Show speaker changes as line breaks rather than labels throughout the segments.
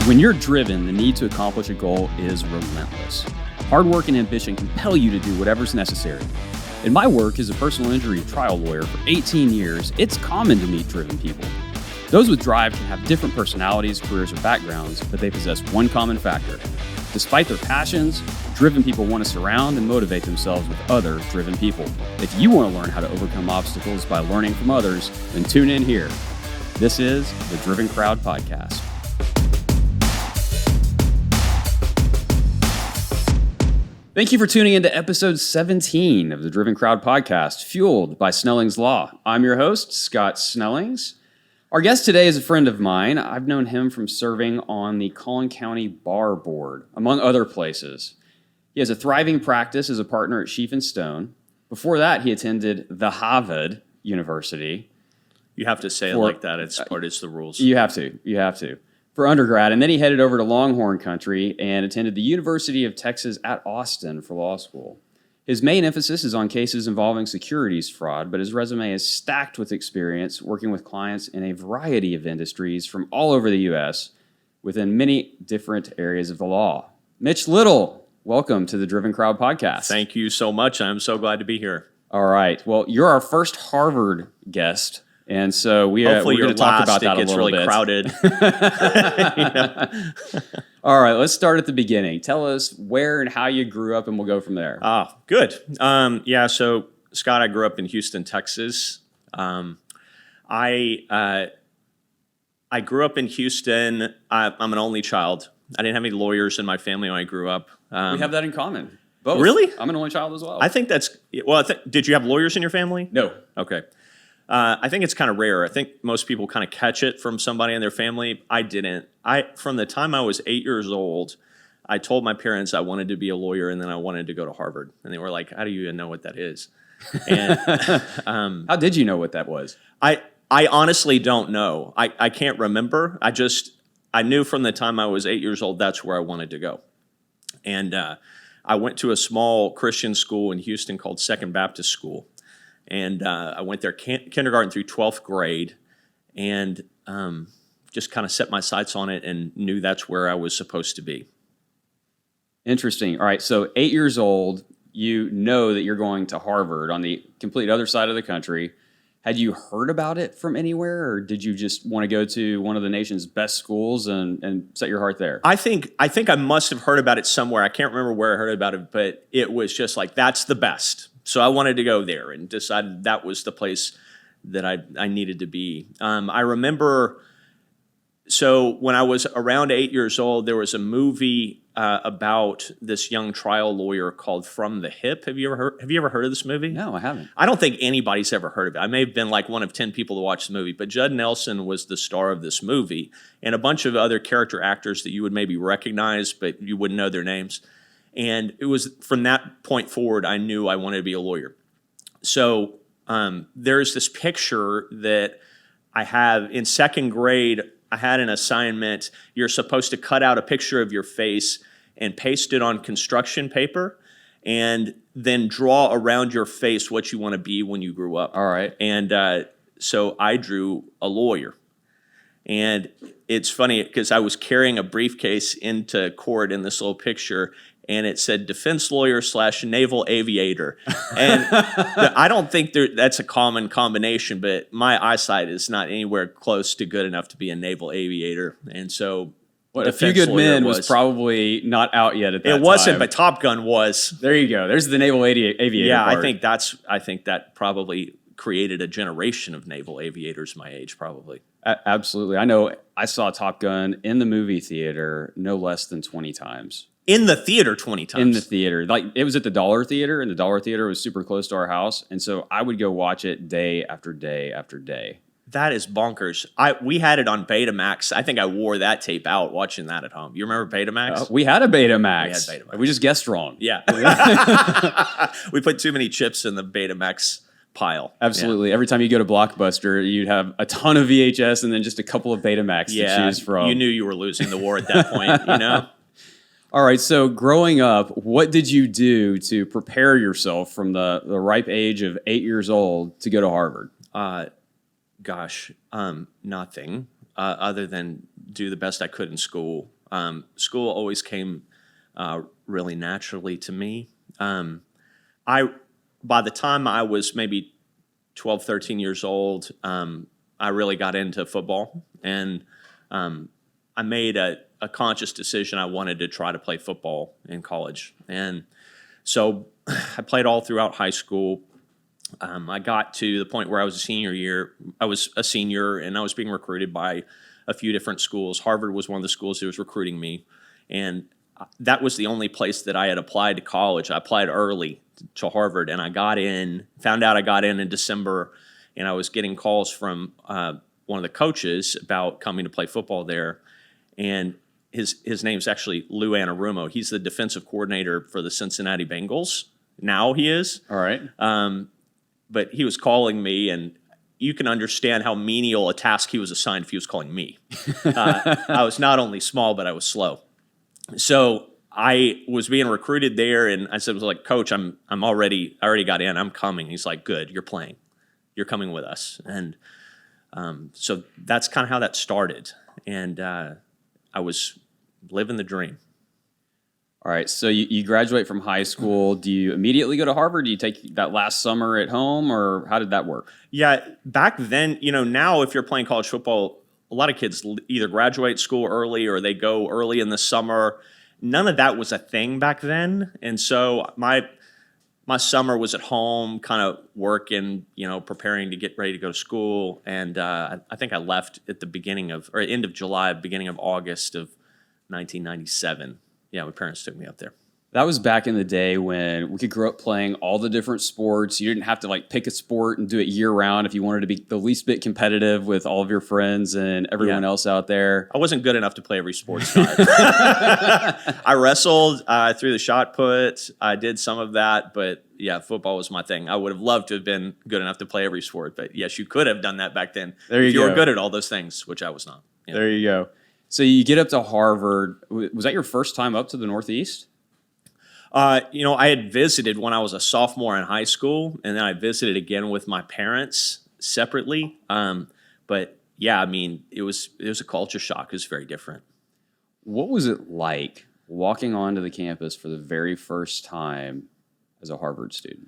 When you're driven, the need to accomplish a goal is relentless. Hard work and ambition compel you to do whatever's necessary. In my work as a personal injury trial lawyer for 18 years, it's common to meet driven people. Those with drive can have different personalities, careers, or backgrounds, but they possess one common factor. Despite their passions, driven people want to surround and motivate themselves with other driven people. If you want to learn how to overcome obstacles by learning from others, then tune in here. This is the Driven Crowd Podcast. Thank you for tuning into episode 17 of the Driven Crowd Podcast, fueled by Snelling's Law. I'm your host, Scott Snellings. Our guest today is a friend of mine. I've known him from serving on the Collin County Bar Board, among other places. He has a thriving practice as a partner at Scheef Stone. Before that, he attended the Harvard University.
You have to say it like that. It's the rules.
You have to. For undergrad, and then he headed over to Longhorn Country and attended the University of Texas at Austin for law school. His main emphasis is on cases involving securities fraud, but his resume is stacked with experience working with clients in a variety of industries from all over the U.S. within many different areas of the law. Mitch Little, welcome to the Driven Crowd Podcast.
Thank you so much. I'm so glad to be here.
All right. Well, you're our first Harvard guest. And so we're going to talk about that a little bit.
Hopefully it gets really crowded.
All right, let's start at the beginning. Tell us where and how you grew up, and we'll go from there.
Good. So Scott, I grew up in Houston, Texas. I grew up in Houston. I'm an only child. I didn't have any lawyers in my family when I grew up.
We have that in common. Both.
Really?
I'm an only child as well.
I think that's, did you have lawyers in your family?
No.
Okay. I think it's kind of rare. I think most people kind of catch it from somebody in their family. I didn't. From the time I was 8 years old, I told my parents I wanted to be a lawyer and then I wanted to go to Harvard. And they were like, how do you even know what that is? And
how did you know what that was?
I honestly don't know. I can't remember. I knew from the time I was 8 years old, that's where I wanted to go. And I went to a small Christian school in Houston called Second Baptist School. And I went there kindergarten through 12th grade and just kind of set my sights on it and knew that's where I was supposed to be.
Interesting. All right, so 8 years old, you know that you're going to Harvard on the complete other side of the country. Had you heard about it from anywhere, or did you just want to go to one of the nation's best schools and set your heart there?
I think I must have heard about it somewhere. I can't remember where I heard about it, but it was just like, that's the best. So I wanted to go there and decided that was the place that I needed to be. I remember, so when I was around 8 years old, there was a movie about this young trial lawyer called From the Hip. Have you ever heard of this movie?
No, I haven't.
I don't think anybody's ever heard of it. I may have been like one of 10 people to watch the movie, but Judd Nelson was the star of this movie and a bunch of other character actors that you would maybe recognize, but you wouldn't know their names. And it was from that point forward, I knew I wanted to be a lawyer. So there's this picture that I have in second grade. I had an assignment. You're supposed to cut out a picture of your face and paste it on construction paper and then draw around your face what you want to be when you grew up.
All right.
And so I drew a lawyer. And it's funny because I was carrying a briefcase into court in this little picture, and it said defense lawyer / naval aviator. And I don't think that's a common combination, but my eyesight is not anywhere close to good enough to be a naval aviator. And so
A Few Good Men was probably not out yet at that time.
It wasn't, but Top Gun was.
There you go. There's the naval aviator
Yeah,
part.
I think that probably created a generation of naval aviators my age, probably.
Absolutely. I know I saw Top Gun in the movie theater no less than 20 times.
In the theater 20 times?
In the theater. Like, it was at the Dollar Theater, and the Dollar Theater was super close to our house, and so I would go watch it day after day after day.
That is bonkers. We had it on Betamax. I think I wore that tape out watching that at home. You remember Betamax?
We had a Betamax.
We had Betamax.
We just guessed wrong.
Yeah. We put too many chips in the Betamax pile.
Absolutely. Yeah. Every time you go to Blockbuster, you'd have a ton of VHS and then just a couple of Betamax to choose from.
You knew you were losing the war at that point, you know?
All right, so growing up, what did you do to prepare yourself from the ripe age of 8 years old to go to Harvard?
Nothing other than do the best I could in school. School always came really naturally to me. By the time I was maybe 12, 13 years old, I really got into football, and I made a conscious decision I wanted to try to play football in college. And so I played all throughout high school. I got to the point where I was a senior, and I was being recruited by a few different schools. Harvard was one of the schools that was recruiting me, and that was the only place that I had applied to college. I applied early to Harvard, and found out I got in December, and I was getting calls from one of the coaches about coming to play football there. And his name's actually Lou Anarumo. He's the defensive coordinator for the Cincinnati Bengals. Now he is.
All right.
But he was calling me, and you can understand how menial a task he was assigned if he was calling me. I was not only small, but I was slow. So I was being recruited there, and I said, Coach, I already got in. I'm coming. He's like, good, you're playing. You're coming with us. And so that's kind of how that started. And I was living the dream.
All right, so you graduate from high school. Do you immediately go to Harvard? Do you take that last summer at home, or how did that work?
Yeah, back then, now if you're playing college football, a lot of kids either graduate school early or they go early in the summer. None of that was a thing back then. And so my summer was at home, kind of working, preparing to get ready to go to school. And I think I left at end of July, beginning of August of 1997. Yeah, my parents took me up there.
That was back in the day when we could grow up playing all the different sports. You didn't have to pick a sport and do it year round if you wanted to be the least bit competitive with all of your friends and everyone else out there.
I wasn't good enough to play every sport, Scott. I wrestled, threw the shot put. I did some of that, but yeah, football was my thing. I would have loved to have been good enough to play every sport, but yes, you could have done that back then if you were good at all those things, which I was not.
Yeah. There you go. So you get up to Harvard. Was that your first time up to the Northeast?
I had visited when I was a sophomore in high school, and then I visited again with my parents separately. But yeah, it was a culture shock. It was very different.
What was it like walking onto the campus for the very first time as a Harvard student?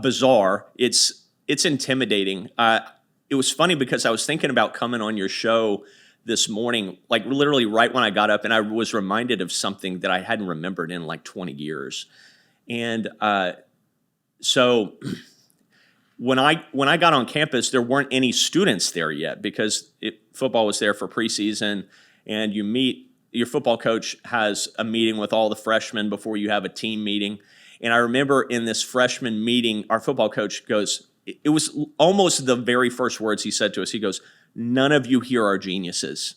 Bizarre. It's intimidating. It was funny because I was thinking about coming on your show this morning, literally right when I got up, and I was reminded of something that I hadn't remembered in 20 years. And so when I got on campus, there weren't any students there yet because football was there for preseason, and your football coach has a meeting with all the freshmen before you have a team meeting. And I remember in this freshman meeting, our football coach goes, it was almost the very first words he said to us. He goes, "None of you here are geniuses."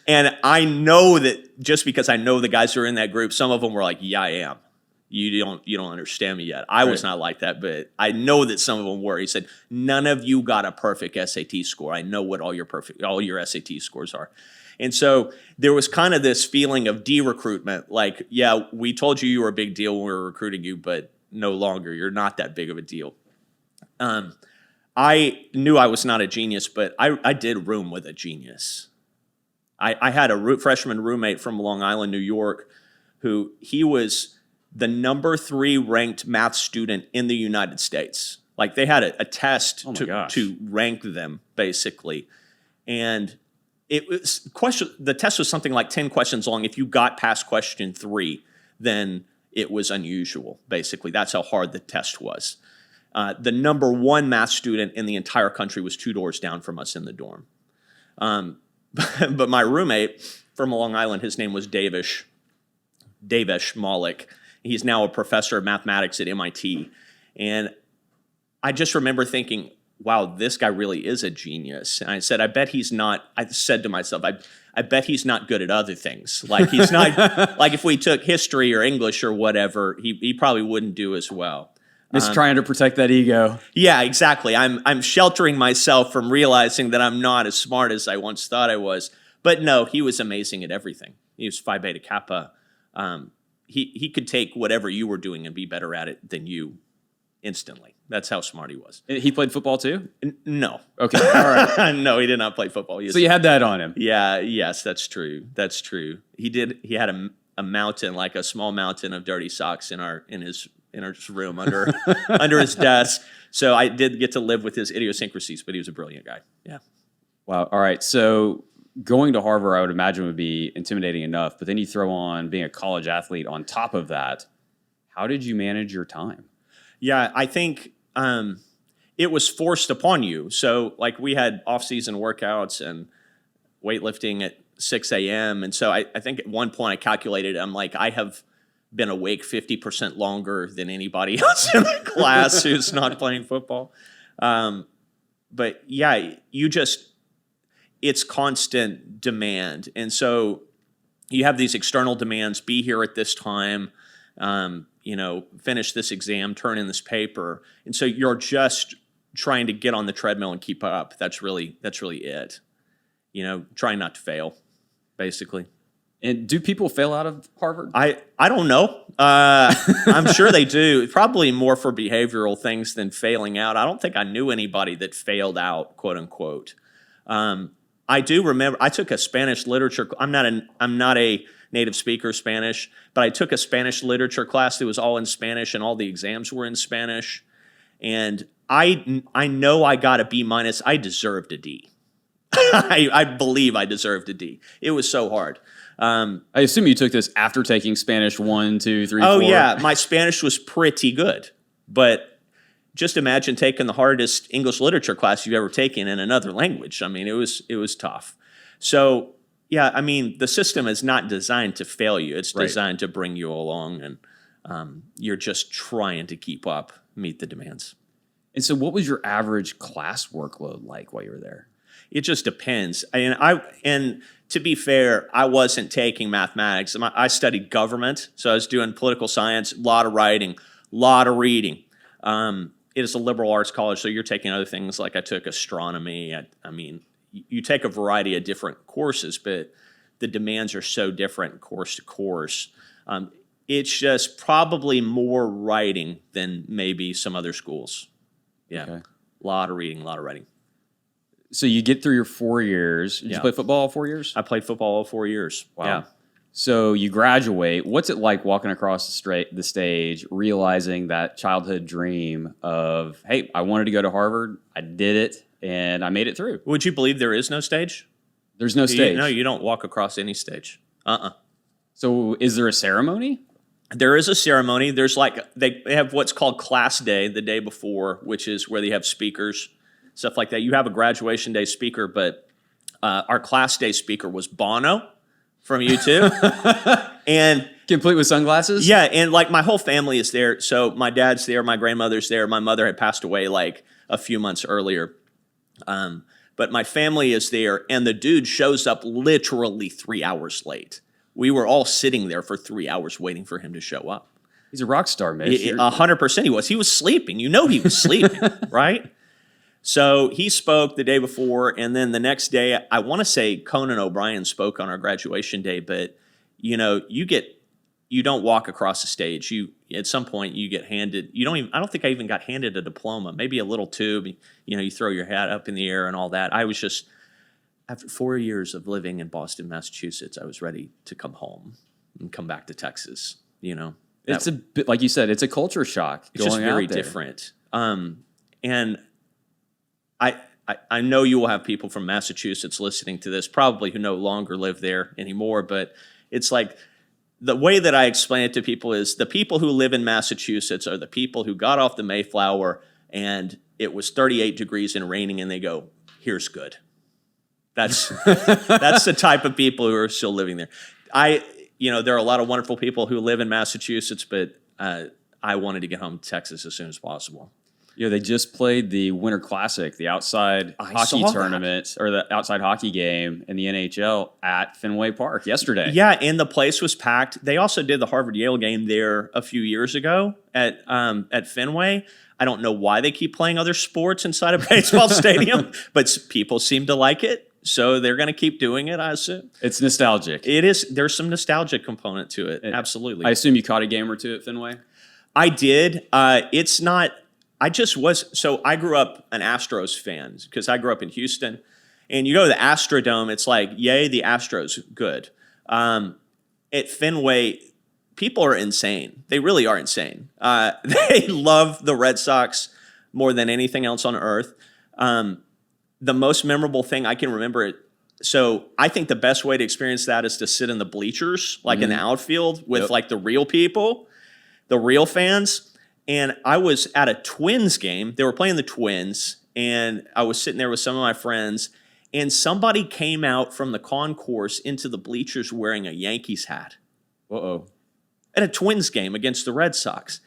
And I know that just because I know the guys who are in that group, some of them were like, "Yeah, I am. You don't understand me yet." I was not like that, but I know that some of them were. He said, "None of you got a perfect SAT score. I know what all your SAT scores are." And so there was kind of this feeling of de-recruitment, yeah, we told you were a big deal when we were recruiting you, but no longer. You're not that big of a deal. I knew I was not a genius, but I did room with a genius. I had a freshman roommate from Long Island, New York, who he was the number 3 ranked math student in the United States. They had a test to rank them, basically. And the test was something like 10 questions long. If you got past question 3, then it was unusual, basically. That's how hard the test was. The number 1 math student in the entire country was 2 doors down from us in the dorm. But my roommate from Long Island, his name was Devesh Malik. He's now a professor of mathematics at MIT. And I just remember thinking, wow, this guy really is a genius. And I said, I said to myself, I bet he's not good at other things. He's not, if we took history or English or whatever, he probably wouldn't do as well.
Just trying to protect that ego.
Yeah, exactly. I'm sheltering myself from realizing that I'm not as smart as I once thought I was. But no, he was amazing at everything. He was Phi Beta Kappa. He could take whatever you were doing and be better at it than you instantly. That's how smart he was.
He played football too?
No.
Okay. All right.
No, he did not play football.
So you had that on him.
Yeah. Yes, that's true. That's true. He did. He had a mountain, like a small mountain of dirty socks in his room under under his desk. So I did get to live with his idiosyncrasies, but he was a brilliant guy. Yeah.
Wow. All right. So going to Harvard, I would imagine, would be intimidating enough, but then you throw on being a college athlete on top of that. How did you manage your time?
Yeah, I think it was forced upon you. So, like, we had off-season workouts and weightlifting at 6 a.m. And so I think at one point I calculated, I'm like, I have been awake 50% longer than anybody else in the class who's not playing football. But yeah, it's constant demand. And so you have these external demands, be here at this time, finish this exam, turn in this paper. And so you're just trying to get on the treadmill and keep up. That's really it. Trying not to fail, basically.
And do people fail out of Harvard?
I don't know. I'm sure they do. Probably more for behavioral things than failing out. I don't think I knew anybody that failed out, quote unquote. I do remember I took a Spanish literature. I'm not a native speaker of Spanish, but I took a Spanish literature class that was all in Spanish, and all the exams were in Spanish. And I know I got a B-. I deserved a D. I believe I deserved a D. It was so hard.
I assume you took this after taking Spanish 1, 2, 3, 4.
Oh yeah, my Spanish was pretty good, but just imagine taking the hardest English literature class you've ever taken in another language. I mean, it was tough. So yeah, I mean, the system is not designed to fail you. It's designed to bring you along, and you're just trying to keep up, meet the demands.
And so what was your average class workload like while you were there?
It just depends. And to be fair, I wasn't taking mathematics. I studied government, so I was doing political science, a lot of writing, a lot of reading. It is a liberal arts college, so you're taking other things, like I took astronomy. I mean, you take a variety of different courses, but the demands are so different course to course. It's just probably more writing than maybe some other schools. Yeah, okay. A lot of reading, a lot of writing.
So you get through your 4 years. Did you play football all 4 years?
I played football all 4 years.
Wow.
Yeah.
So you graduate. What's it like walking across the stage, realizing that childhood dream of, hey, I wanted to go to Harvard, I did it, and I made it through?
Would you believe there is no stage?
There's no stage?
No, you don't walk across any stage.
So is there a ceremony?
There is a ceremony. There's they have what's called class day the day before, which is where they have speakers, stuff like that. You have a graduation day speaker, but our class day speaker was Bono from U2. And
complete with sunglasses?
Yeah, and my whole family is there. So my dad's there, my grandmother's there. My mother had passed away a few months earlier. But my family is there, and the dude shows up literally 3 hours late. We were all sitting there for 3 hours waiting for him to show up.
He's a rock star, man.
100% he was. He was sleeping. He was sleeping, right? So he spoke the day before, and then the next day, I want to say Conan O'Brien spoke on our graduation day, but you don't walk across the stage. At some point you get handed. I don't think I even got handed a diploma. Maybe a little tube. You throw your hat up in the air and all that. I was just, after 4 years of living in Boston, Massachusetts, I was ready to come home and come back to Texas.
It's a bit, like you said, it's a culture shock.
It's just very different. And I know you will have people from Massachusetts listening to this, probably who no longer live there anymore, but it's like the way that I explain it to people is the people who live in Massachusetts are the people who got off the Mayflower and it was 38 degrees and raining and they go, here's good. That's the type of people who are still living there. There are a lot of wonderful people who live in Massachusetts, but I wanted to get home to Texas as soon as possible.
They just played the Winter Classic, the outside hockey tournament, or the outside hockey game in the NHL at Fenway Park yesterday.
Yeah, and the place was packed. They also did the Harvard-Yale game there a few years ago at Fenway. I don't know why they keep playing other sports inside a baseball stadium, but people seem to like it, so they're going to keep doing it, I assume.
It's nostalgic.
It is. There's some nostalgic component to it, absolutely.
I assume you caught a game or two at Fenway?
I did. It's not... I just was. So I grew up an Astros fan because I grew up in Houston. And you go to the Astrodome, it's like, yay, the Astros, good. At Fenway, people are insane. They really are insane. They love the Red Sox more than anything else on earth. The most memorable thing I can remember, so I think the best way to experience that is to sit in the bleachers, like in the outfield with like the real people, the real fans. And I was at a Twins game. They were playing the Twins, and I was sitting there with some of my friends, and somebody came out from the concourse into the bleachers wearing a Yankees hat.
Uh-oh.
At a Twins game against the Red Sox.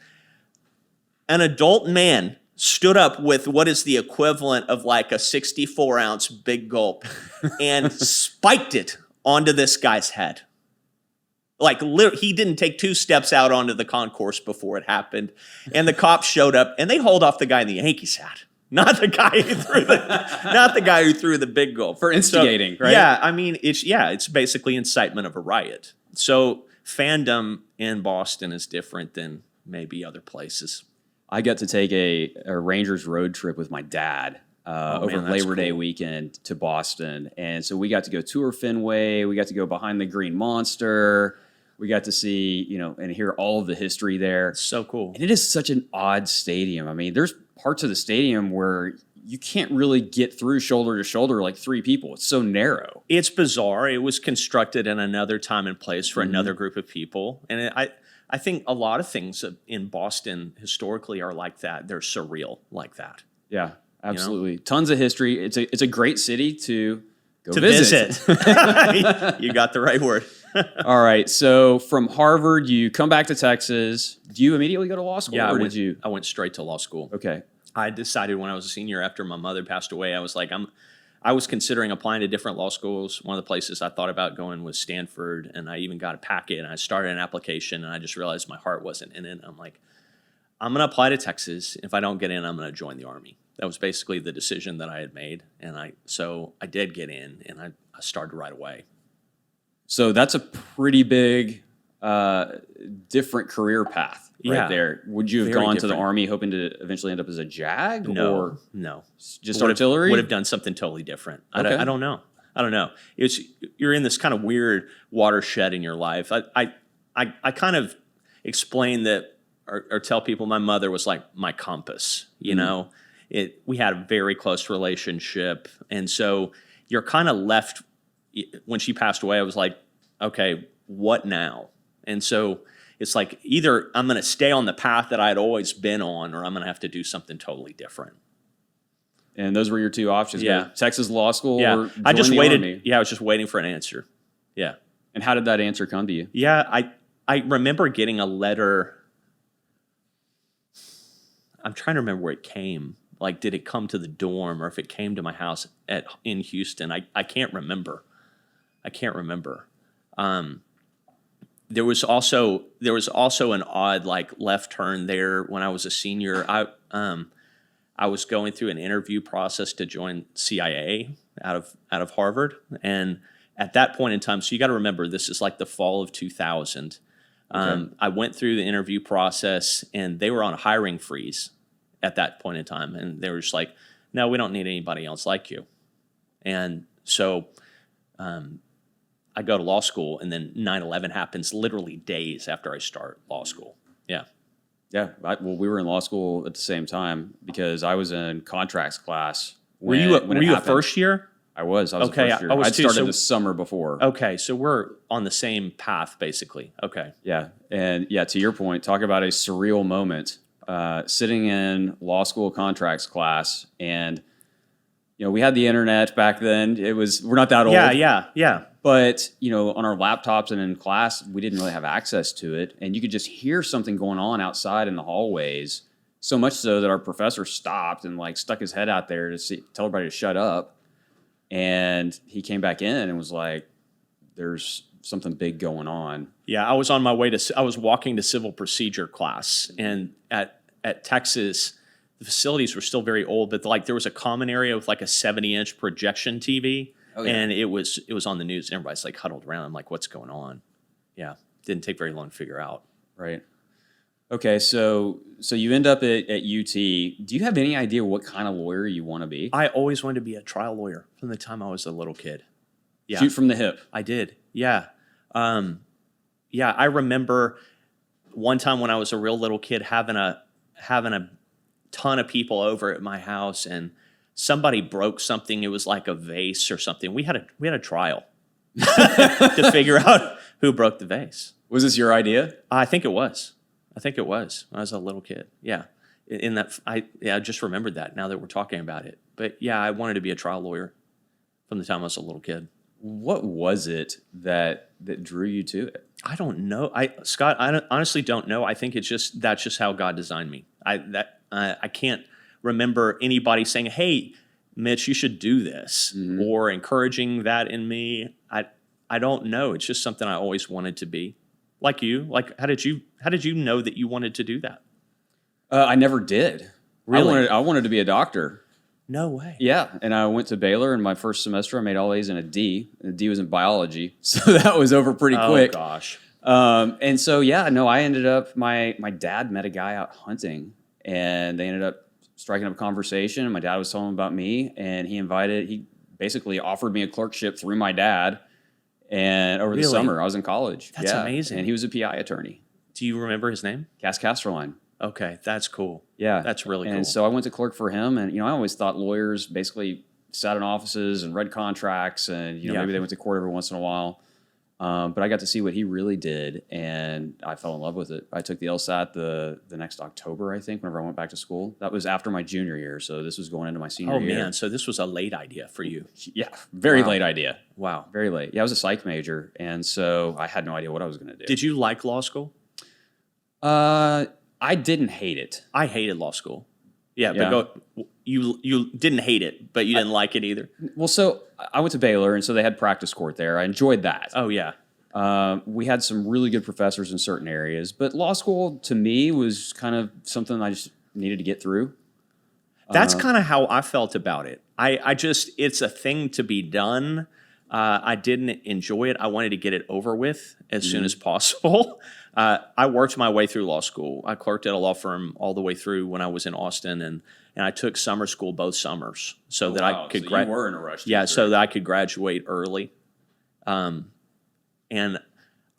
An adult man stood up with what is the equivalent of like a 64-ounce big gulp and spiked it onto this guy's head. Like, he didn't take 2 steps out onto the concourse before it happened. And the cops showed up, and they hauled off the guy in the Yankees hat. Not the guy who threw the big gulp.
For instigating, right?
Yeah, I mean, it's basically incitement of a riot. So fandom in Boston is different than maybe other places.
I got to take a Rangers road trip with my dad over Labor Day weekend to Boston. And so we got to go tour Fenway. We got to go behind the Green Monster. We got to see, and hear all of the history there.
So cool.
And it is such an odd stadium. I mean, there's parts of the stadium where you can't really get through shoulder to shoulder like 3 people. It's so narrow.
It's bizarre. It was constructed in another time and place for another group of people. And I think a lot of things in Boston historically are like that. They're surreal like that.
Yeah, absolutely. Tons of history. It's a great city to go
visit. You got the right word.
All right. So from Harvard, you come back to Texas. Do you immediately go to law school?
Yeah,
or
I went straight to law school.
Okay.
I decided when I was a senior after my mother passed away, I was like, I was considering applying to different law schools. One of the places I thought about going was Stanford, and I even got a packet, and I started an application, and I just realized my heart wasn't in it. I'm like, I'm going to apply to Texas. If I don't get in, I'm going to join the Army. That was basically the decision that I had made, and so I did get in, and I started right away.
So that's a pretty big, different career path right there. Would you have gone to the Army hoping to eventually end up as a JAG?
No.
Just artillery?
Would have done something totally different.
Okay.
I don't know. You're in this kind of weird watershed in your life. I kind of explain that or tell people my mother was like my compass. We had a very close relationship, and so you're kind of left. When she passed away, I was like, okay, what now? And so it's like either I'm going to stay on the path that I had always been on, or I'm going to have to do something totally different.
And those were your 2 options.
Yeah.
Texas law school.
Yeah.
Or
I just waited.
Army.
Yeah. I was just waiting for an answer. Yeah.
And how did that answer come to you?
Yeah. I remember getting a letter. I'm trying to remember where it came. Like, did it come to the dorm or if it came to my house in Houston? I can't remember. There was also an odd left turn there when I was a senior. I was going through an interview process to join CIA out of Harvard, and at that point in time, so you got to remember this is like the fall of 2000. Okay. I went through the interview process, and they were on a hiring freeze at that point in time, and they were just like, "No, we don't need anybody else like you," and so. I go to law school, and then 9/11 happens literally days after I start law school. Yeah.
Yeah. Well, we were in law school at the same time because I was in contracts class.
Were you a first year?
I was
okay,
a first year.
I was
I'd started the summer before.
Okay, so we're on the same path, basically. Okay.
Yeah. And to your point, talk about a surreal moment. Sitting in law school contracts class, and we had the internet back then. We're not that old.
Yeah.
But, on our laptops and in class, we didn't really have access to it. And you could just hear something going on outside in the hallways, so much so that our professor stopped and stuck his head out there to tell everybody to shut up. And he came back in and was like, there's something big going on.
Yeah, I was on my way I was walking to civil procedure class. And at Texas, the facilities were still very old, but there was a common area with a 70-inch projection TV. Oh, yeah. And it was on the news, and everybody's huddled around. I'm like, what's going on? Yeah. Didn't take very long to figure out.
Right. Okay, so you end up at UT. Do you have any idea what kind of lawyer you want to be?
I always wanted to be a trial lawyer from the time I was a little kid. Yeah,
Shoot from the hip.
I did. Yeah. Yeah, I remember one time when I was a real little kid having a ton of people over at my house, and somebody broke something. It was like a vase or something. We had a trial to figure out who broke the vase.
Was this your idea?
I think it was. When I was a little kid. Yeah. I just remembered that now that we're talking about it. But yeah, I wanted to be a trial lawyer from the time I was a little kid.
What was it that drew you to it?
I don't know. Scott, I honestly don't know. I think that's just how God designed me. I can't remember anybody saying, "Hey, Mitch, you should do this," or encouraging that in me. I don't know. It's just something I always wanted to be. Like you. Like how did you know that you wanted to do that?
I never did.
Really?
I wanted to be a doctor.
No way.
Yeah, and I went to Baylor in my first semester. I made all A's and a D. And the D was in biology, so that was over pretty quick.
Oh gosh.
And so yeah, no, I ended up. My dad met a guy out hunting, and they ended up striking up a conversation. And my dad was telling him about me, and he basically offered me a clerkship through my dad. And over the
Really?
summer, I was in college.
That's amazing.
And he was a PI attorney.
Do you remember his name?
Cass Casterline.
Okay, that's cool.
Yeah.
That's really cool.
And so I went to clerk for him, and I always thought lawyers basically sat in offices and read contracts, and maybe they went to court every once in a while. But I got to see what he really did, and I fell in love with it. I took the LSAT the next October, I think, whenever I went back to school. That was after my junior year, so this was going into my senior year.
Oh man, so this was a late idea for you.
Yeah, very late idea.
Wow.
Very late. Yeah, I was a psych major, and so I had no idea what I was going to do.
Did you like law school?
I didn't hate it.
I hated law school. Yeah, but you didn't hate it, but you didn't like it either.
Well, so I went to Baylor, and so they had practice court there. I enjoyed that.
Oh yeah.
We had some really good professors in certain areas, but law school to me was kind of something I just needed to get through.
That's kind of how I felt about it. It's a thing to be done. I didn't enjoy it. I wanted to get it over with as soon as possible. I worked my way through law school. I clerked at a law firm all the way through when I was in Austin, and I took summer school both summers so that I could
graduate. You were in a rush.
Yeah, so that I could graduate early. And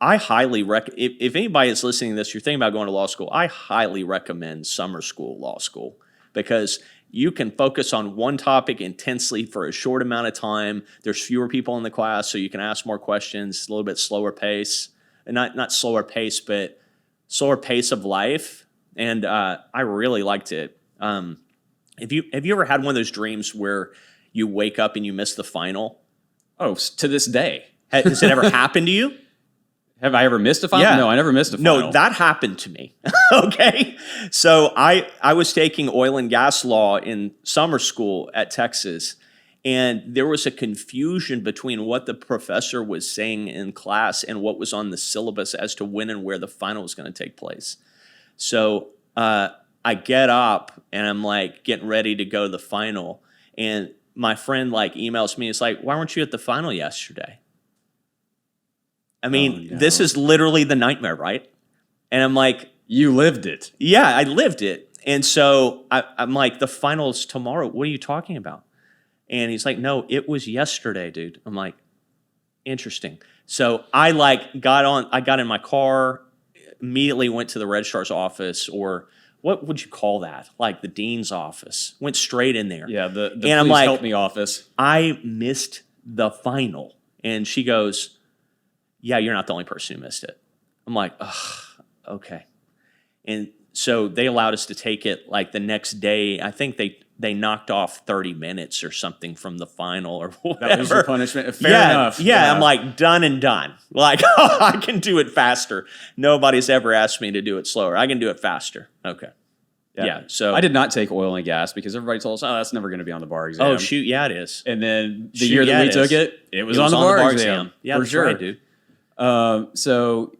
I highly recommend, if anybody is listening to this, you're thinking about going to law school, I highly recommend summer school law school, because you can focus on one topic intensely for a short amount of time. There's fewer people in the class, so you can ask more questions, a little bit slower pace. And not slower pace, but slower pace of life. And I really liked it. Have you ever had one of those dreams where you wake up and you miss the final?
Oh, to this day.
Has it ever happened to you?
Have I ever missed a final?
Yeah.
No, I never missed a final.
No, that happened to me. Okay. So I was taking oil and gas law in summer school at Texas, and there was a confusion between what the professor was saying in class and what was on the syllabus as to when and where the final was going to take place. So I get up and I'm like getting ready to go to the final, and my friend like emails me. It's like, "Why weren't you at the final yesterday?" I mean, This is literally the nightmare, right? And I'm like,
you lived it.
Yeah, I lived it. And so I'm like, the final's tomorrow. What are you talking about? And he's like, no, it was yesterday, dude. I'm like, interesting. So I got in my car, immediately went to the registrar's office, or what would you call that? Like the dean's office. Went straight in there.
Yeah, the
and
please
I'm like,
help me office.
I missed the final. And she goes, yeah, you're not the only person who missed it. I'm like, ugh, okay. And so they allowed us to take it like the next day. I think they knocked off 30 minutes or something from the final or whatever.
That was your punishment. Fair enough.
Yeah, I'm like, done and done. Like, I can do it faster. Nobody's ever asked me to do it slower. I can do it faster. Okay. Yeah. So
I did not take oil and gas because everybody told us, oh, that's never going to be on the bar exam.
Oh, shoot. Yeah, it is.
And then the year that we took it, it was on the bar exam.
Yeah, that's right, dude.
So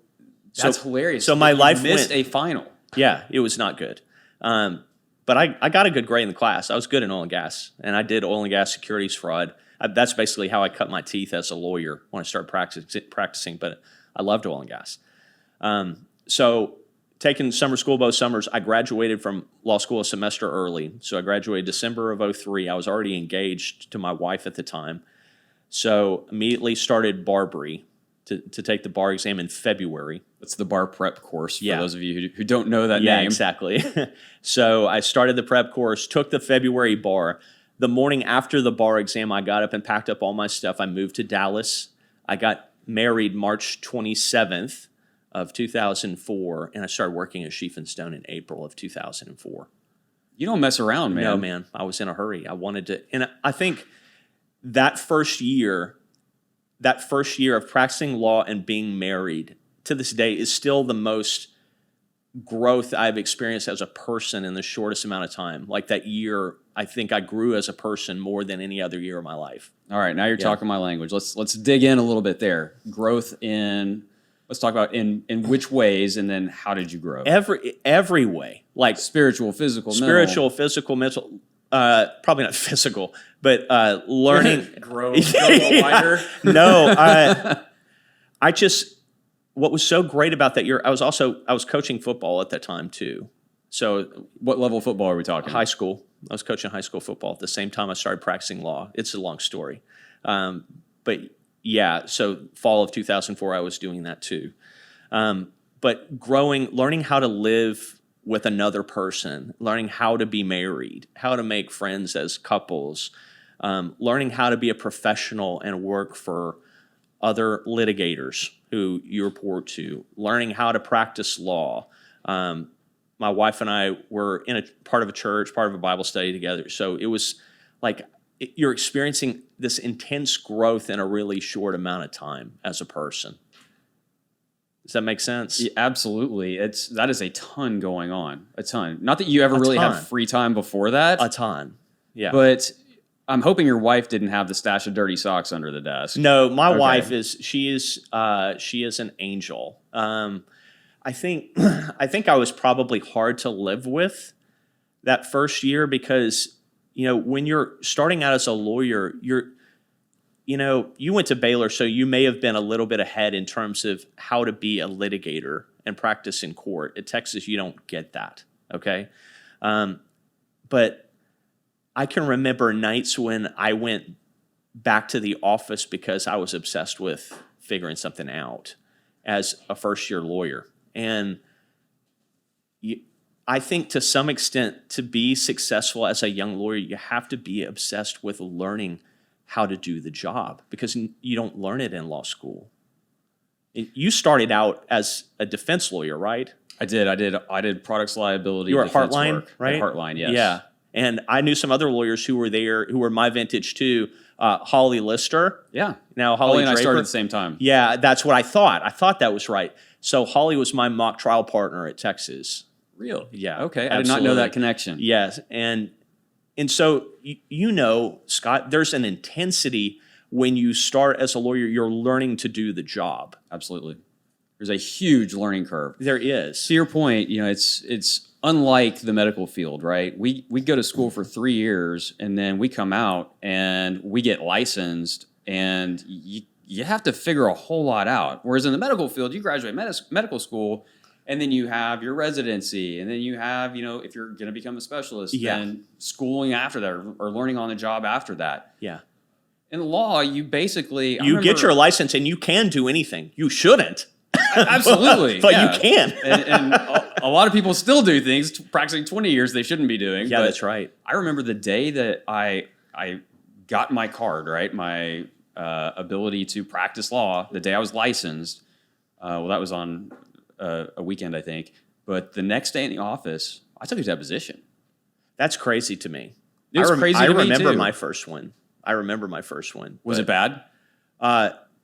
that's hilarious.
So my life
missed a final.
Yeah, it was not good. But I got a good grade in the class. I was good in oil and gas, and I did oil and gas securities fraud. That's basically how I cut my teeth as a lawyer when I started practicing. But I loved oil and gas. So taken summer school both summers. I graduated from law school a semester early. So I graduated December of 03. I was already engaged to my wife at the time. So immediately started Barbary to take the bar exam in February.
That's the bar prep course for those of you who don't know that name.
Yeah, exactly. So I started the prep course, took the February bar. The morning after the bar exam, I got up and packed up all my stuff. I moved to Dallas. I got married March 27th of 2004, and I started working at Scheef Stone in April of 2004.
You don't mess around, man.
No, man. I was in a hurry. I wanted to, and I think that first year of practicing law and being married to this day is still the most growth I've experienced as a person in the shortest amount of time. Like that year, I think I grew as a person more than any other year of my life.
All right, now you're talking my language. Let's dig in a little bit there. Growth in, let's talk about in which ways, and then how did you grow?
Every way, like
spiritual, physical,
mental. Probably not physical, but learning.
grow a little wider.
No, I just, what was so great about that year, I was coaching football at that time too. So
what level of football are we talking?
High school. I was coaching high school football at the same time I started practicing law. It's a long story. But yeah, so fall of 2004, I was doing that too. But learning how to live with another person, learning how to be married, how to make friends as couples, learning how to be a professional and work for other litigators who you report to, learning how to practice law. My wife and I were in a part of a church, part of a Bible study together. So it was like you're experiencing this intense growth in a really short amount of time as a person. Does that make sense?
Yeah, absolutely. That is a ton going on. A ton. Not that you ever really had free time before that.
A ton. Yeah.
But I'm hoping your wife didn't have the stash of dirty socks under the desk.
No, my wife she is an angel. I think I was probably hard to live with that first year because, when you're starting out as a lawyer, you went to Baylor, so you may have been a little bit ahead in terms of how to be a litigator and practice in court. At Texas, you don't get that, okay? But I can remember nights when I went back to the office because I was obsessed with figuring something out as a first-year lawyer. And I think to some extent, to be successful as a young lawyer, you have to be obsessed with learning how to do the job because you don't learn it in law school. You started out as a defense lawyer, right?
I did products liability.
You were at Heartline, right?
At Heartline, yes.
Yeah. And I knew some other lawyers who were there who were my vintage too. Holly Lister.
Yeah.
Now Holly
and
Draper.
I started at the same time.
Yeah, that's what I thought. I thought that was right. So Holly was my mock trial partner at Texas.
Real?
Yeah.
Okay.
Absolutely.
I did not know that connection.
Yes. And so, Scott, there's an intensity when you start as a lawyer, you're learning to do the job.
Absolutely. There's a huge learning curve.
There is.
To your point, it's unlike the medical field, right? We go to school for 3 years and then we come out and we get licensed and you have to figure a whole lot out. Whereas in the medical field, you graduate medical school and then you have your residency and then you have, if you're going to become a specialist, then schooling after that or learning on the job after that.
Yeah.
In law, you basically...
You get your license and you can do anything. You shouldn't.
Absolutely.
but you can.
and a lot of people still do things practicing 20 years they shouldn't be doing.
Yeah, that's right.
I remember the day that I got my card, right? My ability to practice law, the day I was licensed. Well, that was on a weekend, I think. But the next day in the office, I took a deposition.
That's crazy to me.
It was crazy to me, too.
I remember my first one.
Was it bad?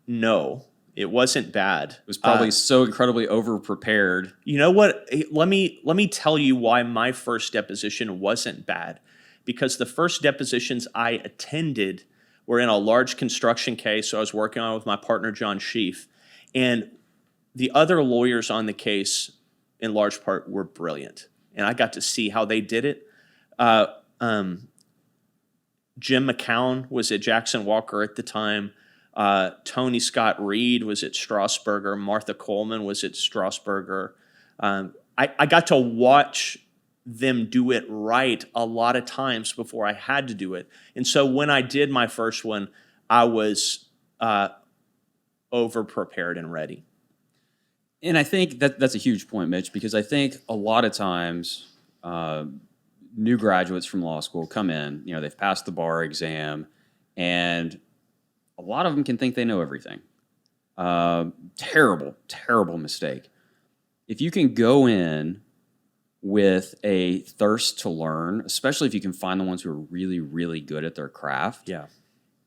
No. It wasn't bad.
It was probably so incredibly over-prepared.
You know what? Let me tell you why my first deposition wasn't bad. Because the first depositions I attended were in a large construction case, so I was working on it with my partner, John Scheef. And the other lawyers on the case, in large part, were brilliant. And I got to see how they did it. Jim McCown was at Jackson Walker at the time. Tony Scott Reed was at Strasburger. Martha Coleman was at Strasburger. I got to watch them do it right a lot of times before I had to do it. And so when I did my first one, I was over prepared and ready.
And I think that's a huge point, Mitch, because I think a lot of times new graduates from law school come in, they've passed the bar exam, and a lot of them can think they know everything. Terrible, terrible mistake. If you can go in with a thirst to learn, especially if you can find the ones who are really, really good at their craft,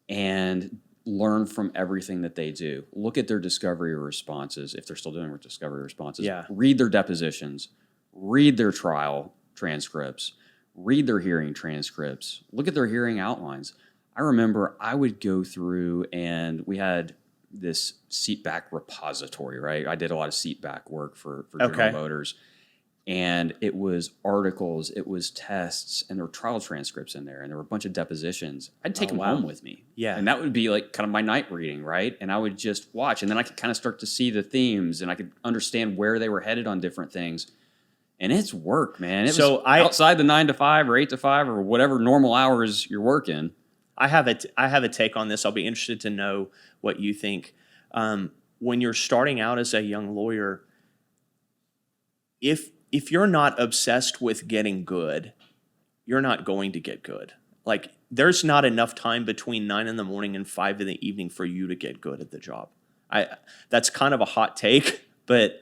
and learn from everything that they do. Look at their discovery responses, if they're still doing discovery responses. Read their depositions. Read their trial transcripts. Read their hearing transcripts. Look at their hearing outlines. I remember I would go through, and we had this seatback repository, right? I did a lot of seatback work for General Motors. And it was articles, it was tests, and there were trial transcripts in there, and there were a bunch of depositions. I'd take them home with me. And that would be like kind of my night reading, right? And I would just watch, and then I could kind of start to see the themes, and I could understand where they were headed on different things. And it's work, man. It was outside the 9 to 5 or 8 to 5 or whatever normal hours you're working.
I have a take on this. I'll be interested to know what you think. When you're starting out as a young lawyer, if you're not obsessed with getting good, you're not going to get good. Like, there's not enough time between 9 in the morning and 5 in the evening for you to get good at the job. That's kind of a hot take, but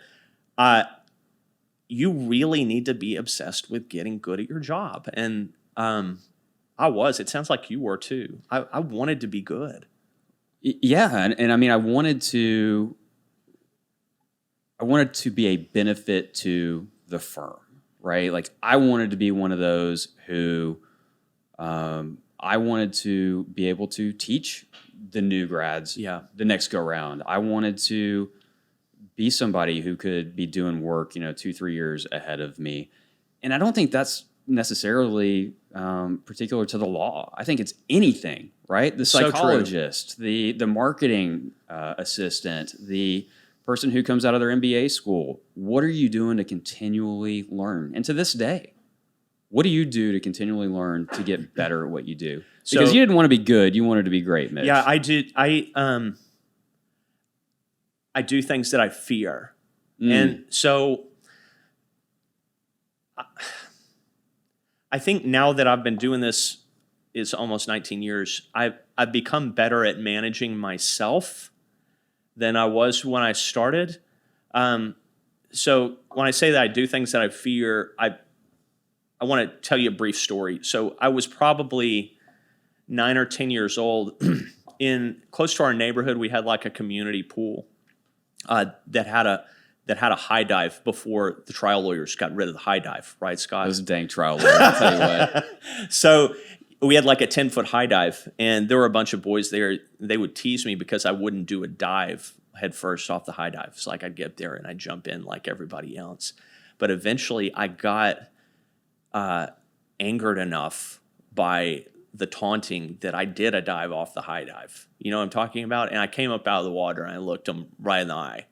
you really need to be obsessed with getting good at your job. And I was. It sounds like you were too. I wanted to be good.
Yeah, and I mean, I wanted to be a benefit to the firm, right? Like, I wanted to be one of those who I wanted to be able to teach the new grads the next go round. I wanted to be somebody who could be doing work, 2-3 years ahead of me. And I don't think that's necessarily particular to the law. I think it's anything, right? The psychologist, the marketing assistant, the person who comes out of their MBA school. What are you doing to continually learn? And to this day, what do you do to continually learn to get better at what you do? Because you didn't want to be good, you wanted to be great, Mitch.
Yeah, I did. I do things that I fear. And so I think now that I've been doing this, it's almost 19 years, I've become better at managing myself than I was when I started. So when I say that I do things that I fear, I want to tell you a brief story. So I was probably 9 or 10 years old. Close to our neighborhood, we had like a community pool that had a high dive before the trial lawyers got rid of the high dive, right, Scott?
It was a dang trial lawyer, I'll tell you what.
So we had like a 10-foot high dive, and there were a bunch of boys there. They would tease me because I wouldn't do a dive head first off the high dive. It's like I'd get there and I'd jump in like everybody else. But eventually I got angered enough by the taunting that I did a dive off the high dive. You know what I'm talking about? And I came up out of the water and I looked them right in the eye.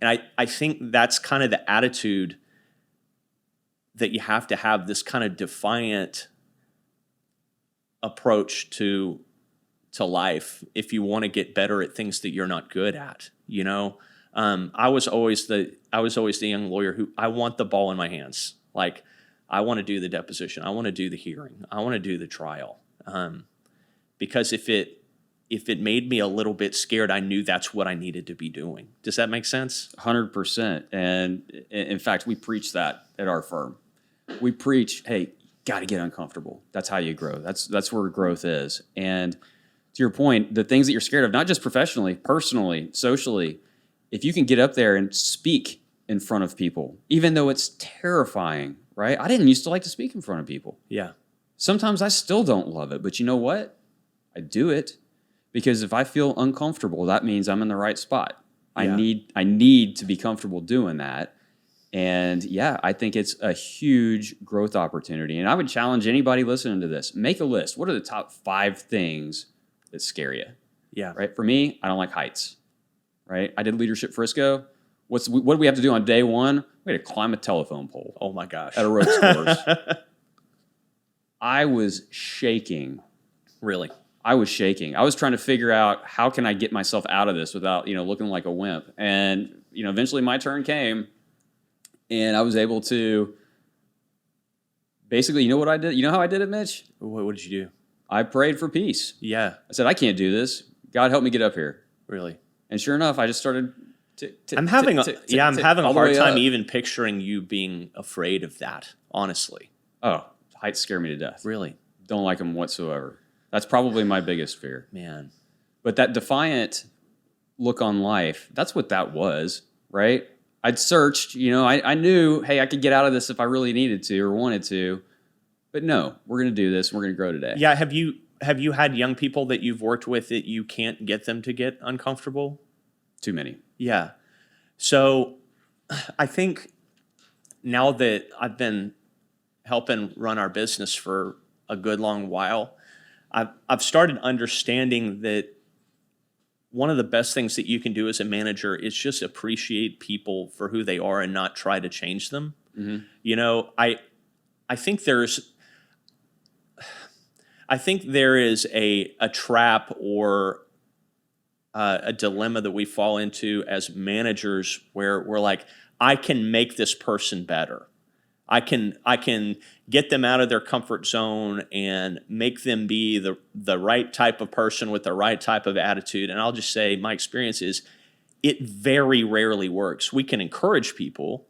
And I think that's kind of the attitude that you have to have, this kind of defiant approach to life if you want to get better at things that you're not good at. I was always the young lawyer who, I want the ball in my hands. Like, I want to do the deposition, I want to do the hearing, I want to do the trial. Because if it made me a little bit scared, I knew that's what I needed to be doing. Does that make sense?
100%. And in fact, we preach that at our firm. We preach, hey, got to get uncomfortable. That's how you grow. That's where growth is. And to your point, the things that you're scared of, not just professionally, personally, socially, if you can get up there and speak in front of people, even though it's terrifying, right? I didn't used to like to speak in front of people.
Yeah.
Sometimes I still don't love it, but you know what? I do it because if I feel uncomfortable, that means I'm in the right spot. Yeah. I need to be comfortable doing that. And yeah, I think it's a huge growth opportunity. And I would challenge anybody listening to this, make a list. What are the top 5 things that scare you?
Yeah.
Right. For me, I don't like heights. Right. I did Leadership Frisco. What do we have to do on day one? We had to climb a telephone pole
Oh my gosh.
at a ropes course. I was shaking.
Really?
I was shaking. I was trying to figure out how can I get myself out of this without, looking like a wimp. And, eventually my turn came and I was able to basically, you know what I did? You know how I did it, Mitch?
What did you do?
I prayed for peace.
Yeah.
I said, I can't do this. God help me get up here.
Really?
And sure enough, I just started
I'm having a hard time
up.
even picturing you being afraid of that, honestly.
Oh, heights scare me to death.
Really?
Don't like them whatsoever. That's probably my biggest fear.
Man.
But that defiant look on life, that's what that was, right? I'd searched, I knew, hey, I could get out of this if I really needed to or wanted to. But no, we're going to do this. And we're going to grow today.
Yeah. Have you had young people that you've worked with that you can't get them to get uncomfortable?
Too many.
Yeah. So I think now that I've been helping run our business for a good long while, I've started understanding that one of the best things that you can do as a manager is just appreciate people for who they are and not try to change them. Mm-hmm. I think there is a trap or a dilemma that we fall into as managers where we're like, I can make this person better. I can get them out of their comfort zone and make them be the right type of person with the right type of attitude. And I'll just say my experience is it very rarely works. We can encourage people.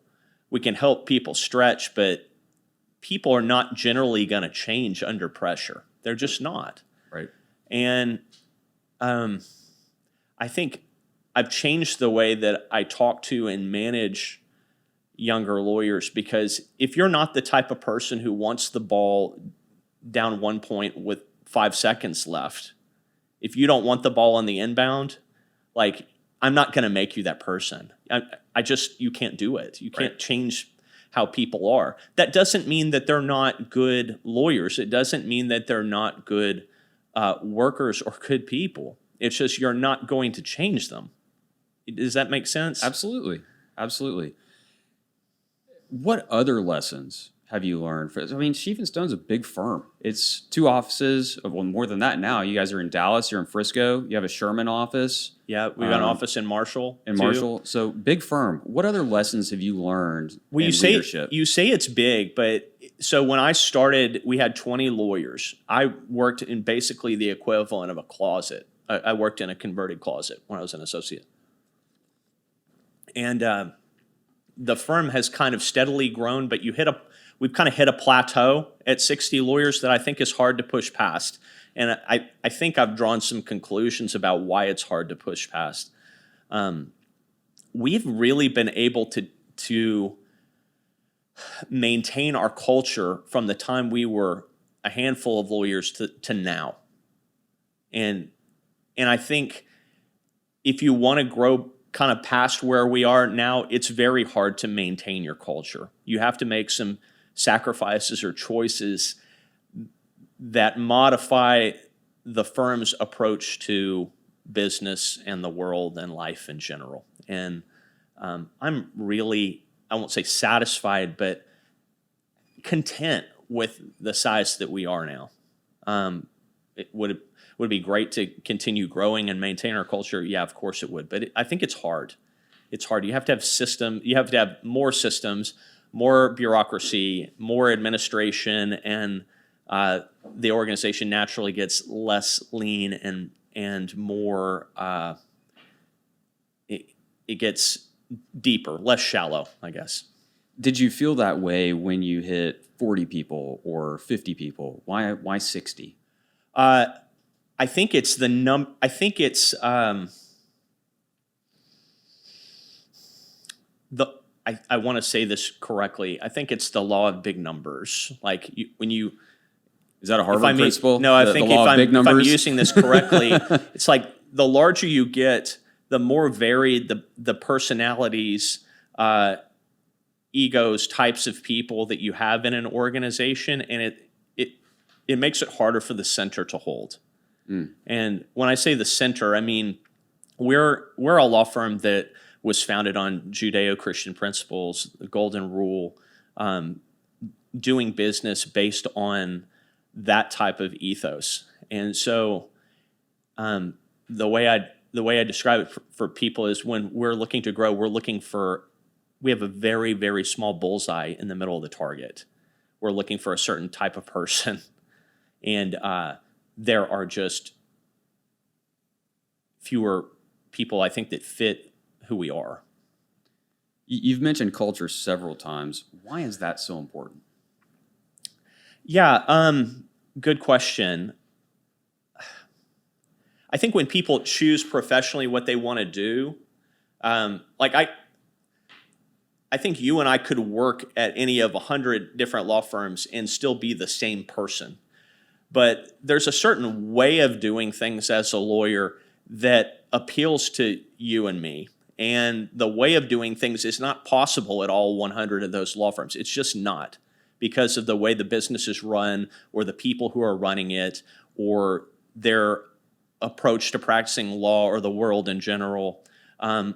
We can help people stretch, but people are not generally going to change under pressure. They're just not.
Right.
And I think I've changed the way that I talk to and manage younger lawyers, because if you're not the type of person who wants the ball down 1 point with 5 seconds left, if you don't want the ball on the inbound, like, I'm not going to make you that person. You can't do it. You can't change how people are. That doesn't mean that they're not good lawyers. It doesn't mean that they're not good workers or good people. It's just you're not going to change them. Does that make sense?
Absolutely. Absolutely. What other lessons have you learned? Scheef Stone's a big firm. It's 2 offices. Well, more than that now. You guys are in Dallas. You're in Frisco. You have a Sherman office.
Yeah, we've got an office in Marshall.
So big firm. What other lessons have you learned in leadership?
You say it's big, but so when I started, we had 20 lawyers. I worked in basically the equivalent of a closet. I worked in a converted closet when I was an associate. And the firm has kind of steadily grown, but we've kind of hit a plateau at 60 lawyers that I think is hard to push past. And I think I've drawn some conclusions about why it's hard to push past. We've really been able to maintain our culture from the time we were a handful of lawyers to now. And I think if you want to grow kind of past where we are now, it's very hard to maintain your culture. You have to make some sacrifices or choices that modify the firm's approach to business and the world and life in general. And I'm really, I won't say satisfied, but content with the size that we are now. It would be great to continue growing and maintain our culture. Yeah, of course it would. But I think it's hard. It's hard. You have to have you have to have more systems, more bureaucracy, more administration, and the organization naturally gets less lean and more. It gets deeper, less shallow, I guess.
Did you feel that way when you hit 40 people or 50 people? Why 60?
I think it's I think it's I want to say this correctly. I think it's the law of big numbers. Like
is that a Harvard principle?
No, I think if I'm using this correctly, it's like the larger you get, the more varied the personalities, egos, types of people that you have in an organization, and it makes it harder for the center to hold. And when I say the center, I mean we're a law firm that was founded on Judeo-Christian principles, the Golden Rule, doing business based on that type of ethos. And so the way I describe it for people is when we're looking to grow, we have a very, very small bullseye in the middle of the target. We're looking for a certain type of person. And there are just fewer people, I think, that fit who we are.
You've mentioned culture several times. Why is that so important?
Yeah, good question. I think when people choose professionally what they want to do, I think you and I could work at any of 100 different law firms and still be the same person. But there's a certain way of doing things as a lawyer that appeals to you and me. And the way of doing things is not possible at all 100 of those law firms. It's just not, because of the way the business is run, or the people who are running it, or their approach to practicing law, or the world in general. I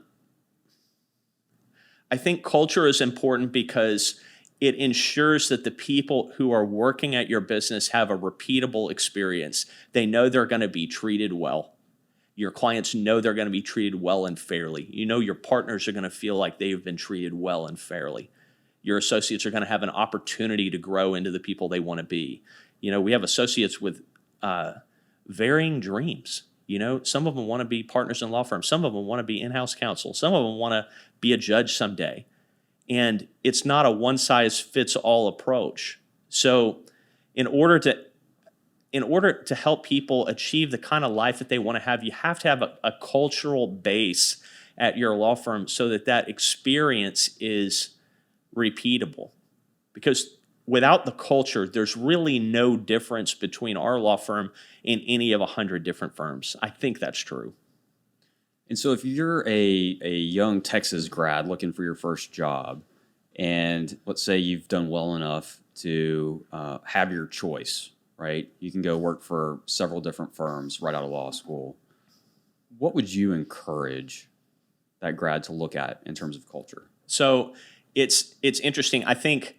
think culture is important because it ensures that the people who are working at your business have a repeatable experience. They know they're going to be treated well. Your clients know they're going to be treated well and fairly. You know your partners are going to feel like they've been treated well and fairly. Your associates are going to have an opportunity to grow into the people they want to be. We have associates with varying dreams. Some of them want to be partners in law firms. Some of them want to be in-house counsel. Some of them want to be a judge someday. And it's not a one-size-fits-all approach. So in order to help people achieve the kind of life that they want to have, you have to have a cultural base at your law firm so that experience is repeatable. Because without the culture, there's really no difference between our law firm and any of 100 different firms. I think that's true.
And so if you're a young Texas grad looking for your first job, and let's say you've done well enough to have your choice, right? You can go work for several different firms right out of law school. What would you encourage that grad to look at in terms of culture?
So it's interesting. I think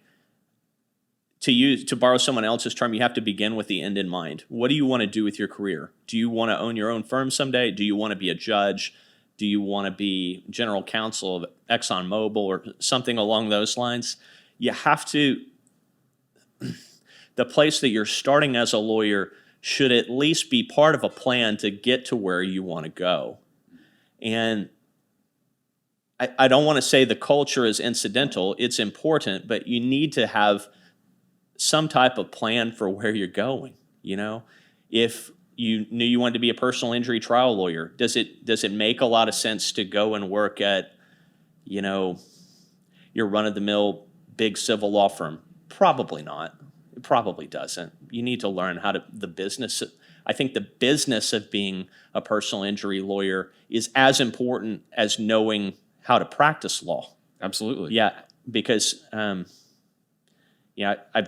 to borrow someone else's term, you have to begin with the end in mind. What do you want to do with your career? Do you want to own your own firm someday? Do you want to be a judge? Do you want to be general counsel of ExxonMobil or something along those lines? You have to, the place that you're starting as a lawyer should at least be part of a plan to get to where you want to go. And I don't want to say the culture is incidental. It's important, but you need to have some type of plan for where you're going. If you knew you wanted to be a personal injury trial lawyer, does it make a lot of sense to go and work at, your run-of-the-mill big civil law firm? Probably not. It probably doesn't. You need to learn the business. I think the business of being a personal injury lawyer is as important as knowing how to practice law.
Absolutely.
Yeah, because I've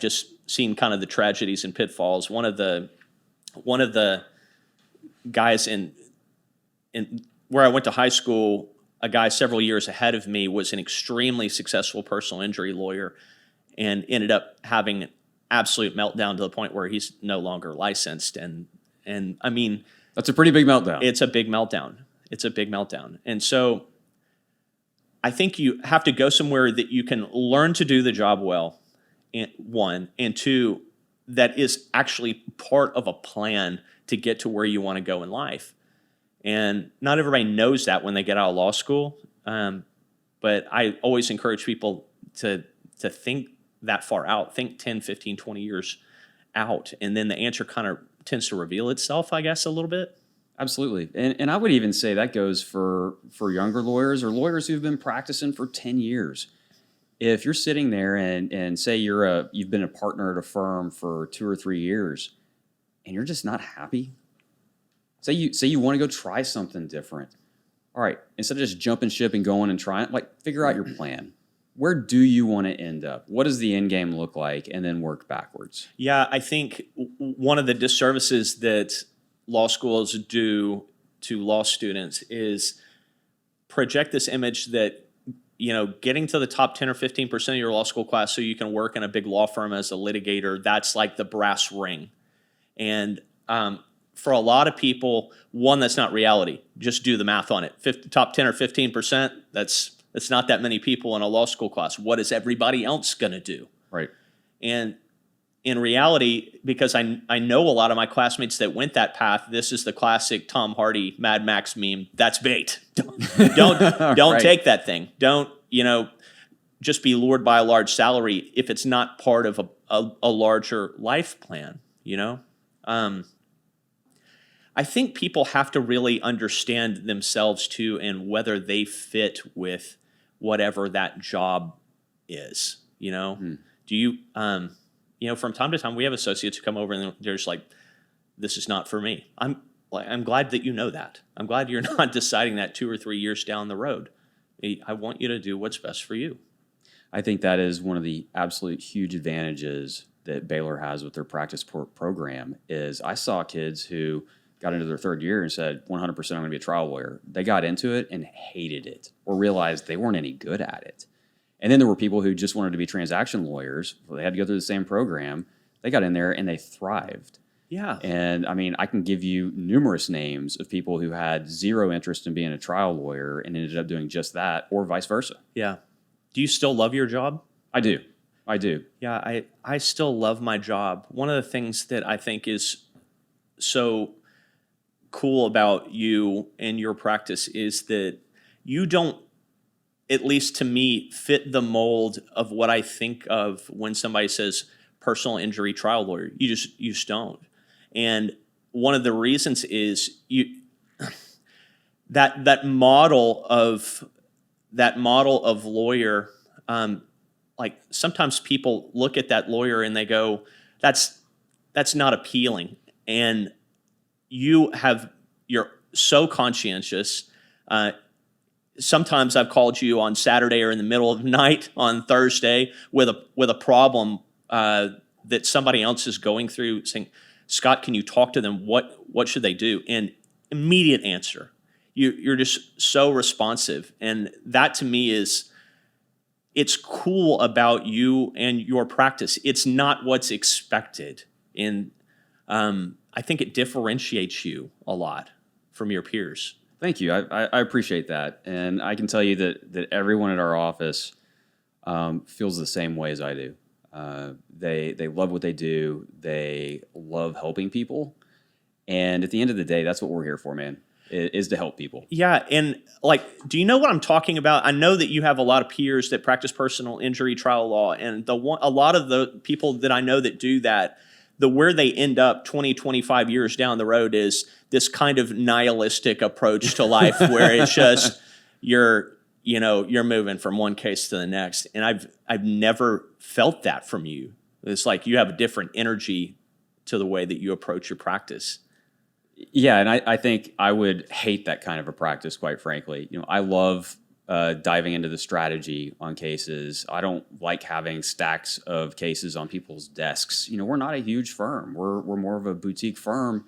just seen kind of the tragedies and pitfalls. One of the guys in where I went to high school, a guy several years ahead of me was an extremely successful personal injury lawyer and ended up having an absolute meltdown to the point where he's no longer licensed. And I mean,
that's a pretty big meltdown.
It's a big meltdown. And so I think you have to go somewhere that you can learn to do the job well, one, and two, that is actually part of a plan to get to where you want to go in life. And not everybody knows that when they get out of law school, but I always encourage people to think that far out, think 10, 15, 20 years out, and then the answer kind of tends to reveal itself, I guess, a little bit.
Absolutely. And I would even say that goes for younger lawyers or lawyers who've been practicing for 10 years. If you're sitting there and say you've been a partner at a firm for 2 or 3 years and you're just not happy, say you want to go try something different. All right, instead of just jumping ship and going and trying, figure out your plan. Where do you want to end up? What does the end game look like? And then work backwards.
Yeah, I think one of the disservices that law schools do to law students is project this image that, getting to the top 10 or 15% of your law school class so you can work in a big law firm as a litigator, that's like the brass ring. And for a lot of people, one, that's not reality. Just do the math on it. Top 10 or 15%, that's not that many people in a law school class. What is everybody else going to do?
Right.
And in reality, because I know a lot of my classmates that went that path, this is the classic Tom Hardy Mad Max meme. That's bait. Don't
Right.
take that thing. Don't, just be lured by a large salary if it's not part of a larger life plan, I think people have to really understand themselves too and whether they fit with whatever that job is, Do you, from time to time we have associates who come over and they're just like, this is not for me. I'm glad that you know that. I'm glad you're not deciding that 2 or 3 years down the road. I want you to do what's best for you.
I think that is one of the absolute huge advantages that Baylor has with their practice program is I saw kids who got into their third year and said, 100% I'm going to be a trial lawyer. They got into it and hated it or realized they weren't any good at it. And then there were people who just wanted to be transaction lawyers. They had to go through the same program. They got in there and they thrived.
Yeah.
And I can give you numerous names of people who had zero interest in being a trial lawyer and ended up doing just that or vice versa.
Yeah. Do you still love your job?
I do.
Yeah, I still love my job. One of the things that I think is so cool about you and your practice is that you don't, at least to me, fit the mold of what I think of when somebody says personal injury trial lawyer. You just don't. And one of the reasons is that model of lawyer. Like sometimes people look at that lawyer and they go, that's not appealing. And you're so conscientious. Sometimes I've called you on Saturday or in the middle of the night on Thursday with a problem that somebody else is going through, saying, Scott, can you talk to them? What should they do? And immediate answer. You're just so responsive. And that to me it's cool about you and your practice. It's not what's expected. And I think it differentiates you a lot from your peers.
Thank you. I appreciate that. And I can tell you that everyone at our office feels the same way as I do. They love what they do. They love helping people. And at the end of the day, that's what we're here for, man. Is to help people.
Yeah, and do you know what I'm talking about? I know that you have a lot of peers that practice personal injury trial law, and a lot of the people that I know that do that, where they end up 20, 25 years down the road is this kind of nihilistic approach to life where it's just you're moving from one case to the next. And I've never felt that from you. It's like you have a different energy to the way that you approach your practice.
Yeah, and I think I would hate that kind of a practice, quite frankly. I love diving into the strategy on cases. I don't like having stacks of cases on people's desks. We're not a huge firm. We're more of a boutique firm,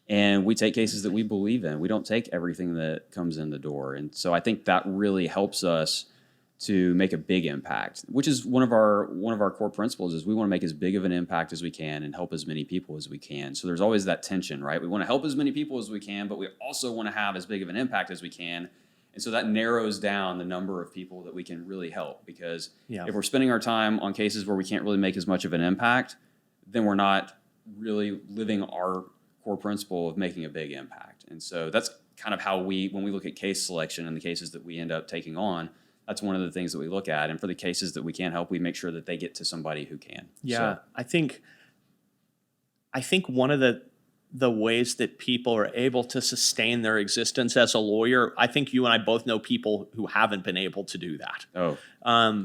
and we take cases that we believe in. We don't take everything that comes in the door. And so I think that really helps us to make a big impact, which is one of our core principles is we want to make as big of an impact as we can and help as many people as we can. So there's always that tension, right? We want to help as many people as we can, but we also want to have as big of an impact as we can. And so that narrows down the number of people that we can really help because if we're spending our time on cases where we can't really make as much of an impact, then we're not really living our core principle of making a big impact. And so that's kind of how when we look at case selection and the cases that we end up taking on, that's one of the things that we look at. And for the cases that we can't help, we make sure that they get to somebody who can.
Yeah,
so.
I think one of the ways that people are able to sustain their existence as a lawyer, I think you and I both know people who haven't been able to do that.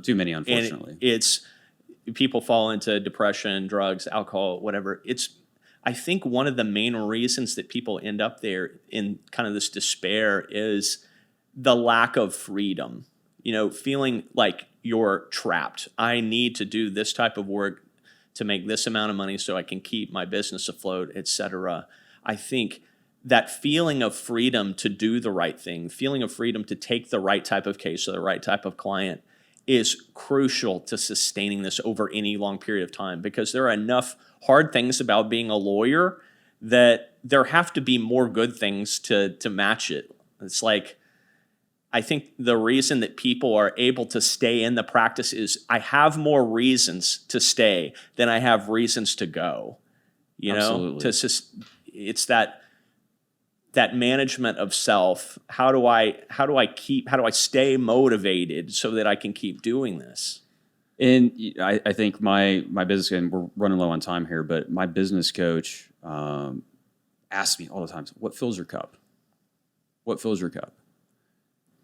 Too many, unfortunately.
And it's people fall into depression, drugs, alcohol, whatever. I think one of the main reasons that people end up there in kind of this despair is the lack of freedom. Feeling like you're trapped. I need to do this type of work to make this amount of money so I can keep my business afloat, et cetera. I think that feeling of freedom to do the right thing, feeling of freedom to take the right type of case or the right type of client is crucial to sustaining this over any long period of time, because there are enough hard things about being a lawyer that there have to be more good things to match it. It's like, I think the reason that people are able to stay in the practice is I have more reasons to stay than I have reasons to go. You know, it's that management of self. How do I stay motivated so that I can keep doing this?
And I think my business, and we're running low on time here, but my business coach asks me all the time, what fills your cup? What fills your cup?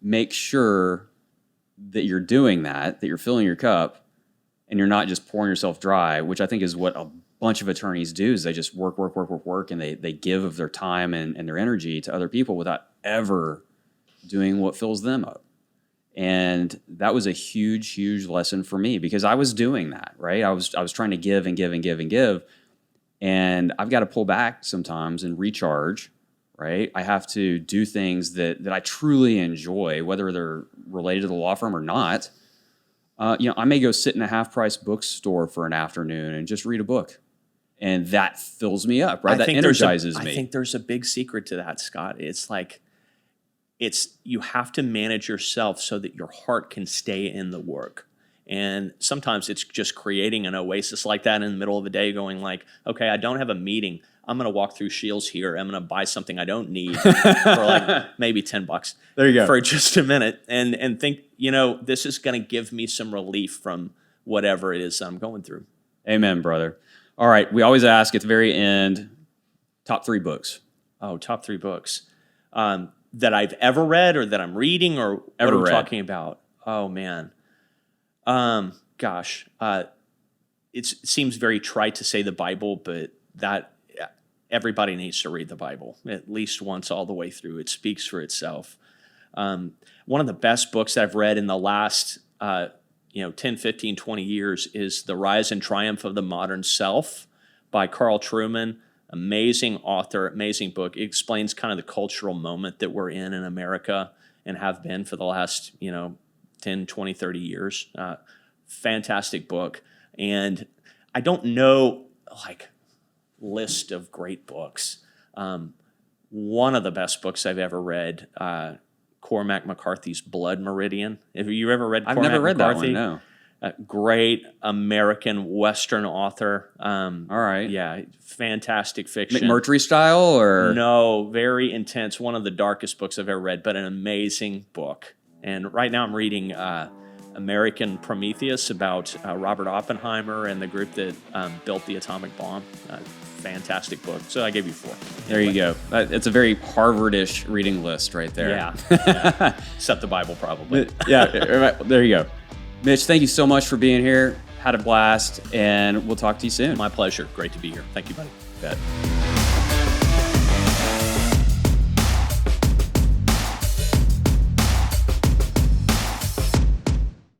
Make sure that you're doing that you're filling your cup, and you're not just pouring yourself dry, which I think is what a bunch of attorneys do, is they just work, and they give of their time and their energy to other people without ever doing what fills them up. And that was a huge lesson for me, because I was doing that, right? I was trying to give and give and give and give, and I've got to pull back sometimes and recharge, right? I have to do things that I truly enjoy, whether they're related to the law firm or not. I may go sit in a half-price bookstore for an afternoon and just read a book, and that fills me up, right? That energizes me.
I think there's a big secret to that, Scott. It's like, you have to manage yourself so that your heart can stay in the work. And sometimes it's just creating an oasis like that in the middle of the day, going like, okay, I don't have a meeting. I'm going to walk through Scheel's here. I'm going to buy something I don't need for like maybe $10.
There you go.
For just a minute, and think, this is going to give me some relief from whatever it is I'm going through.
Amen, brother. All right. We always ask at the very end, top 3 books.
Oh, top 3 books. That I've ever read, or that I'm reading, or what are we talking about? Oh, man. It seems very trite to say the Bible, but everybody needs to read the Bible at least once all the way through. It speaks for itself. One of the best books that I've read in the last 10, 15, 20 years is The Rise and Triumph of the Modern Self by Carl Trueman. Amazing author, amazing book. It explains kind of the cultural moment that we're in America and have been for the last 10, 20, 30 years. Fantastic book. And I don't know, list of great books. One of the best books I've ever read, Cormac McCarthy's Blood Meridian. Have you ever read Cormac McCarthy?
I've never read that one, no.
Great American Western author.
All right.
Yeah, fantastic fiction.
McMurtry style, or?
No, very intense. One of the darkest books I've ever read, but an amazing book. And right now I'm reading American Prometheus about Robert Oppenheimer and the group that built the atomic bomb. Fantastic book. So I gave you 4.
There you go. It's a very Harvard-ish reading list right there.
Yeah. Except the Bible, probably.
Yeah, there you go. Mitch, thank you so much for being here. Had a blast, and we'll talk to you soon.
My pleasure. Great to be here. Thank you, buddy.
Bet.